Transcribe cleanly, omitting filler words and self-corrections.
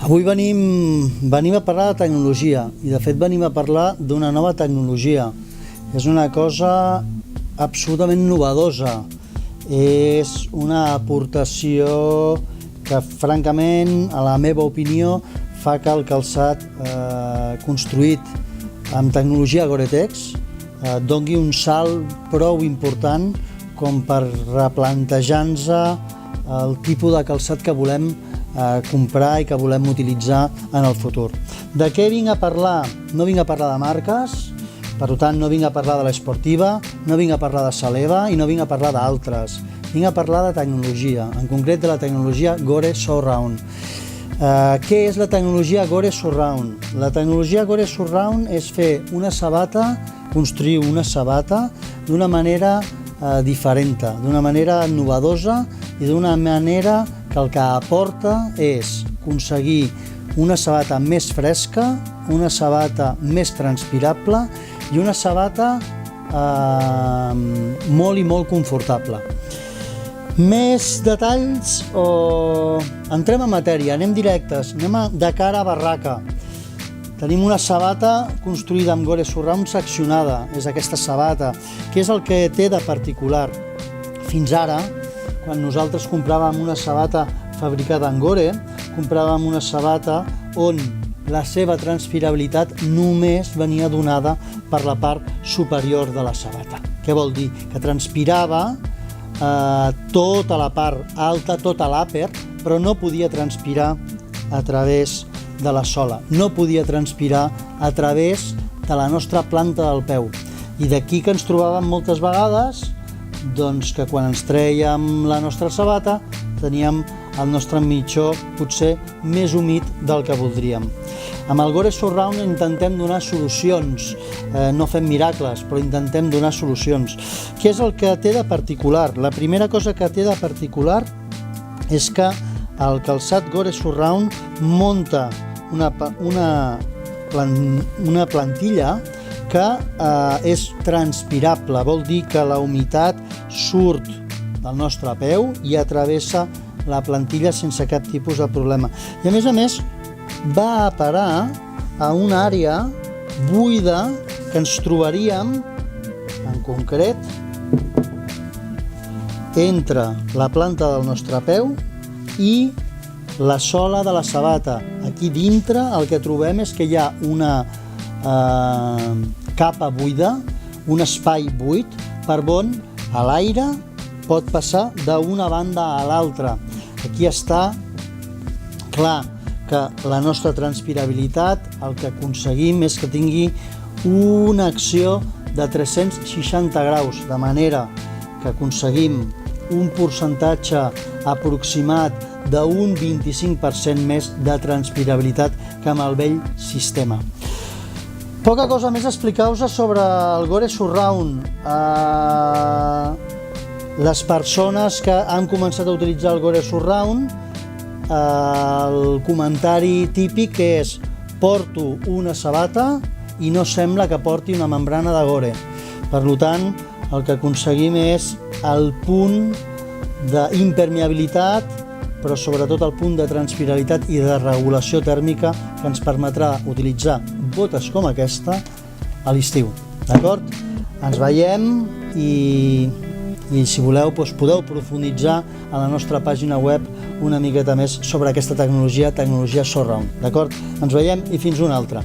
Avui venim a parlar de tecnologia i de fet venim a parlar d'una nova tecnologia. És una cosa absolutament novedosa, és una aportació que francament, a la meva opinió, fa que el calçat construït amb tecnologia Gore-Tex doni un salt prou important com per replantejar-nos el tipus de calçat que volem comprar i que volem utilitzar en el futur. De què vinc a parlar? No vinc a parlar de marques, per tant no vinc a parlar de l'esportiva, no vinc a parlar de Saleva i no vinc a parlar d'altres. Vinc a parlar de tecnologia, en concret de la tecnologia Gore Surround. Què és la tecnologia Gore Surround? La tecnologia Gore Surround és fer una sabata, construir una sabata d'una manera diferent, d'una manera novedosa i d'una manera que el que aporta és aconseguir una sabata més fresca, una sabata més transpirable i una sabata molt i molt confortable. Més detalls o entrem en matèria, anem directes, anem de cara a barraca. Tenim una sabata construïda amb Gore Surround seccionada, és aquesta sabata. Què és el que té de particular? Fins ara, quan nosaltres compràvem una sabata fabricada en Gore, compràvem una sabata on la seva transpirabilitat només venia donada per la part superior de la sabata. Què vol dir? Que transpirava tota la part alta, tota l'àper, però no podia transpirar a través de la sola, no podia transpirar a través de la nostra planta del peu. I d'aquí que ens trobàvem moltes vegades doncs que quan ens trèiem la nostra sabata teníem el nostre mitjó potser més humit del que voldríem. Amb el Gore Surround intentem donar solucions, no fem miracles, però intentem donar solucions. Què és el que té de particular? La primera cosa que té de particular és que el calçat Gore Surround munta una plantilla que és transpirable, vol dir que la humitat surt del nostre peu i travessa la plantilla sense cap tipus de problema. I a més va a parar a una àrea buida que ens trobaríem, en concret, entre la planta del nostre peu i la sola de la sabata. Aquí dintre el que trobem és que hi ha una capa buida, un espai buit per on l'aire pot passar d'una banda a l'altra. Aquí està clar que la nostra transpirabilitat, el que aconseguim és que tingui una acció de 360 graus, de manera que aconseguim un percentatge aproximat d'un 25% més de transpirabilitat que amb el vell sistema. Poca cosa més a explicar-vos sobre el Gore Surround. Les persones que han començat a utilitzar el Gore Surround, el comentari típic és: porto una sabata i no sembla que porti una membrana de Gore. Per tant, el que aconseguim és el punt d'impermeabilitat, però sobretot el punt de transpirabilitat i de regulació tèrmica que ens permetrà utilitzar botes com aquesta a l'estiu. D'acord? Ens veiem i si voleu podeu profunditzar a la nostra pàgina web una miqueta més sobre aquesta tecnologia Surround. D'acord? Ens veiem i fins una altra.